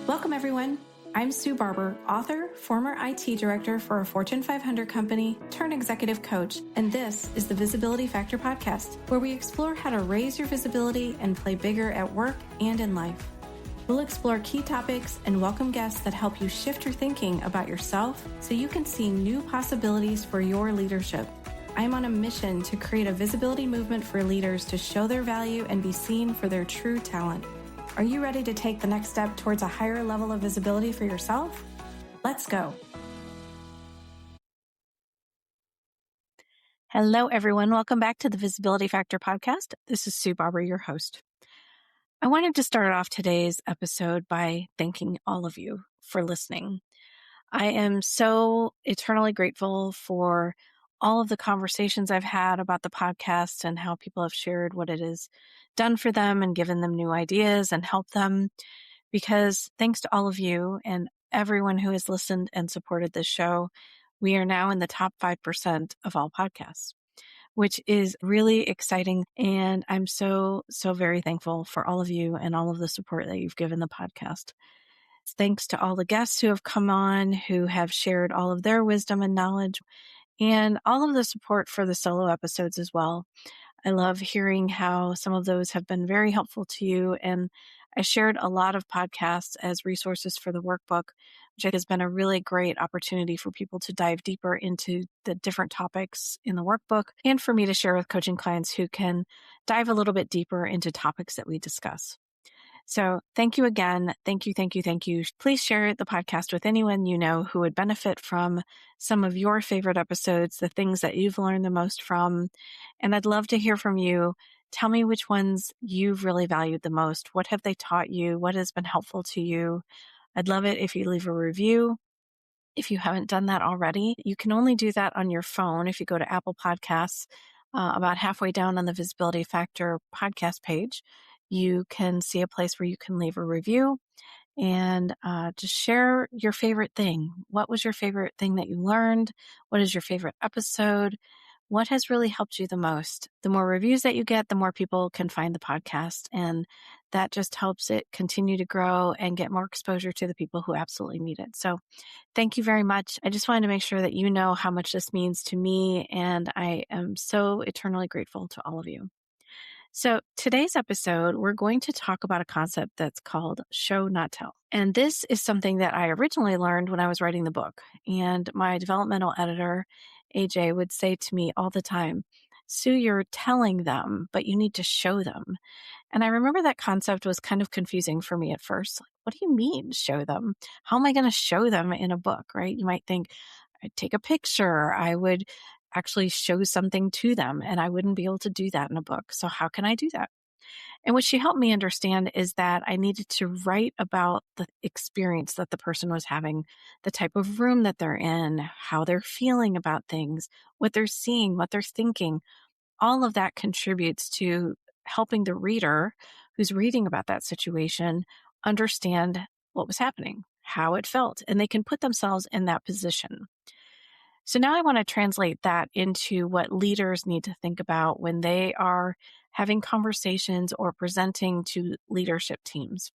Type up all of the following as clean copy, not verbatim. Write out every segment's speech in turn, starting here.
Welcome, everyone. I'm Sue Barber, author, former IT director for a Fortune 500 company, turned executive coach, and this is the Visibility Factor podcast, where we explore how to raise your visibility and play bigger at work and in life. We'll explore key topics and welcome guests that help you shift your thinking about yourself so you can see new possibilities for your leadership. I'm on a mission to create a visibility movement for leaders to show their value and be seen for their true talent. Are you ready to take the next step towards a higher level of visibility for yourself? Let's go. Hello, everyone. Welcome back to the Visibility Factor podcast. This is Sue Barber, your host. I wanted to start off today's episode by thanking all of you for listening. I am so eternally grateful for all of the conversations I've had about the podcast and how people have shared what it has done for them and given them new ideas and helped them. Because thanks to all of you and everyone who has listened and supported this show, we are now in the top 5% of all podcasts, which is really exciting. And I'm so very thankful for all of you and all of the support that you've given the podcast. Thanks to all the guests who have come on, who have shared all of their wisdom and knowledge, and all of the support for the solo episodes as well. I love hearing how some of those have been very helpful to you. And I shared a lot of podcasts as resources for the workbook, which has been a really great opportunity for people to dive deeper into the different topics in the workbook and for me to share with coaching clients who can dive a little bit deeper into topics that we discuss. So thank you again. Thank you. Please share the podcast with anyone you know who would benefit from some of your favorite episodes, the things that you've learned the most from. And I'd love to hear from you. Tell me which ones you've really valued the most. What have they taught you? What has been helpful to you? I'd love it if you leave a review. If you haven't done that already, you can only do that on your phone. If you go to Apple Podcasts, about halfway down on the Visibility Factor podcast page, you can see a place where you can leave a review and just share your favorite thing. What was your favorite thing that you learned? What is your favorite episode? What has really helped you the most? The more reviews that you get, the more people can find the podcast. And that just helps it continue to grow and get more exposure to the people who absolutely need it. So thank you very much. I just wanted to make sure that you know how much this means to me. And I am so eternally grateful to all of you. So today's episode, we're going to talk about a concept that's called show, not tell. And this is something that I originally learned when I was writing the book. And my developmental editor, AJ, would say to me all the time, Sue, you're telling them, but you need to show them. And I remember that concept was kind of confusing for me at first. Like, what do you mean show them? How am I going to show them in a book, right? You might think I'd take a picture. I would actually show something to them, and I wouldn't be able to do that in a book. So how can I do that? And what she helped me understand is that I needed to write about the experience that the person was having, the type of room that they're in, how they're feeling about things, what they're seeing, what they're thinking. All of that contributes to helping the reader who's reading about that situation understand what was happening, how it felt, and they can put themselves in that position. So now I want to translate that into what leaders need to think about when they are having conversations or presenting to leadership teams.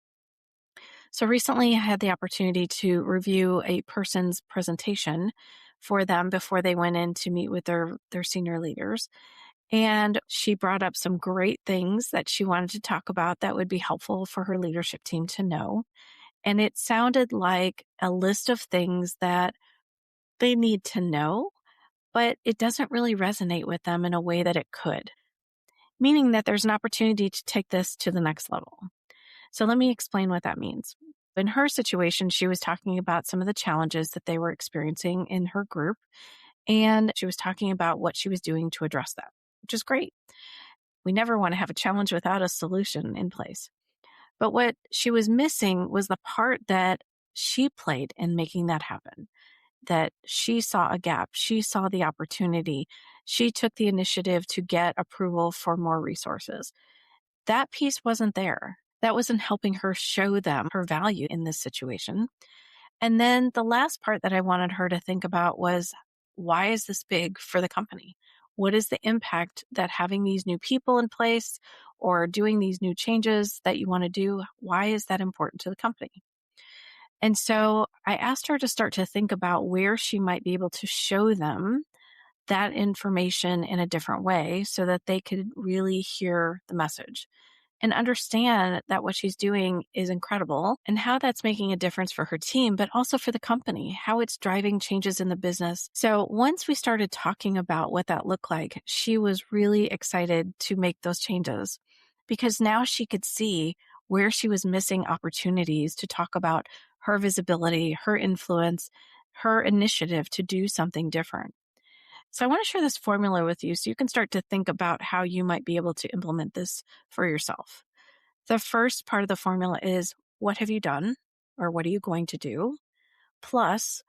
So recently I had the opportunity to review a person's presentation for them before they went in to meet with their senior leaders. And she brought up some great things that she wanted to talk about that would be helpful for her leadership team to know. And it sounded like a list of things that they need to know, but it doesn't really resonate with them in a way that it could, meaning that there's an opportunity to take this to the next level. So let me explain what that means. In her situation, she was talking about some of the challenges that they were experiencing in her group, and she was talking about what she was doing to address that, which is great. We never want to have a challenge without a solution in place. But what she was missing was the part that she played in making that happen. That she saw a gap. She saw the opportunity. She took the initiative to get approval for more resources. That piece wasn't there. That wasn't helping her show them her value in this situation. And then the last part that I wanted her to think about was, why is this big for the company? What is the impact that having these new people in place or doing these new changes that you want to do, why is that important to the company? And so I asked her to start to think about where she might be able to show them that information in a different way so that they could really hear the message and understand that what she's doing is incredible and how that's making a difference for her team, but also for the company, how it's driving changes in the business. So once we started talking about what that looked like, she was really excited to make those changes because now she could see where she was missing opportunities to talk about her visibility, her influence, her initiative to do something different. So I want to share this formula with you so you can start to think about how you might be able to implement this for yourself. The first part of the formula is, what have you done or what are you going to do? Plus,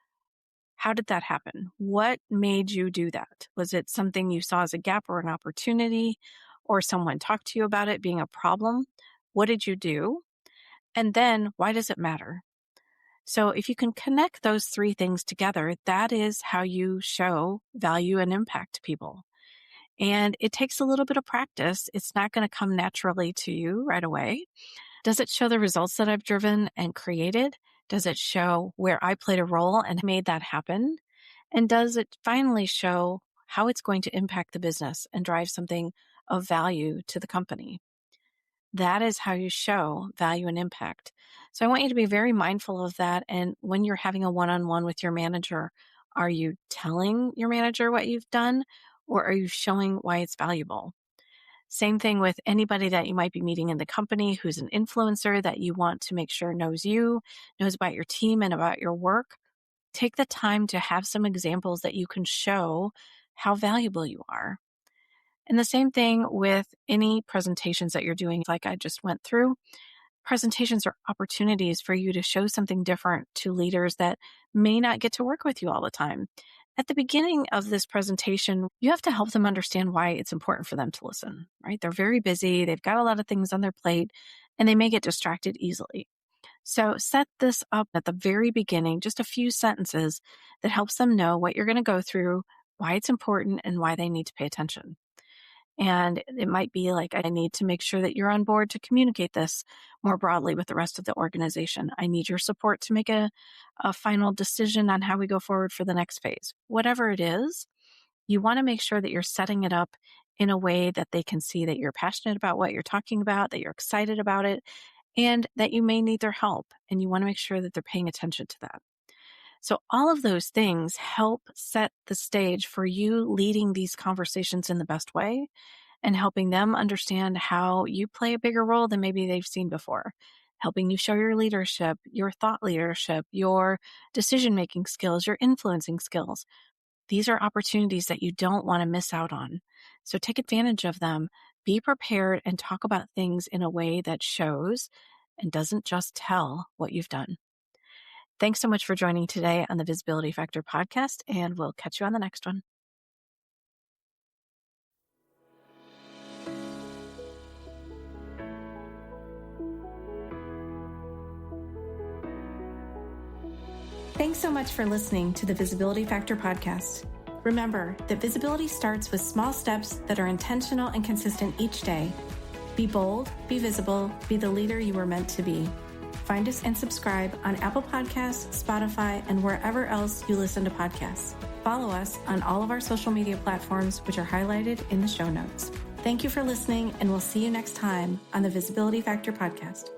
how did that happen? What made you do that? Was it something you saw as a gap or an opportunity, or someone talked to you about it being a problem? What did you do? And then why does it matter? So if you can connect those three things together, that is how you show value and impact to people. And it takes a little bit of practice. It's not going to come naturally to you right away. Does it show the results that I've driven and created? Does it show where I played a role and made that happen? And does it finally show how it's going to impact the business and drive something of value to the company? That is how you show value and impact. So I want you to be very mindful of that. And when you're having a one-on-one with your manager, are you telling your manager what you've done, or are you showing why it's valuable? Same thing with anybody that you might be meeting in the company who's an influencer that you want to make sure knows you, knows about your team and about your work. Take the time to have some examples that you can show how valuable you are. And the same thing with any presentations that you're doing, like I just went through. Presentations are opportunities for you to show something different to leaders that may not get to work with you all the time. At the beginning of this presentation, you have to help them understand why it's important for them to listen, right? They're very busy. They've got a lot of things on their plate, and they may get distracted easily. So set this up at the very beginning, just a few sentences that helps them know what you're going to go through, why it's important, and why they need to pay attention. And it might be like, I need to make sure that you're on board to communicate this more broadly with the rest of the organization. I need your support to make a final decision on how we go forward for the next phase. Whatever it is, you want to make sure that you're setting it up in a way that they can see that you're passionate about what you're talking about, that you're excited about it, and that you may need their help. And you want to make sure that they're paying attention to that. So all of those things help set the stage for you leading these conversations in the best way and helping them understand how you play a bigger role than maybe they've seen before, helping you show your leadership, your thought leadership, your decision-making skills, your influencing skills. These are opportunities that you don't want to miss out on. So take advantage of them, be prepared, and talk about things in a way that shows and doesn't just tell what you've done. Thanks so much for joining today on the Visibility Factor podcast, and we'll catch you on the next one. Thanks so much for listening to the Visibility Factor podcast. Remember that visibility starts with small steps that are intentional and consistent each day. Be bold, be visible, be the leader you were meant to be. Find us and subscribe on Apple Podcasts, Spotify, and wherever else you listen to podcasts. Follow us on all of our social media platforms, which are highlighted in the show notes. Thank you for listening, and we'll see you next time on the Visibility Factor podcast.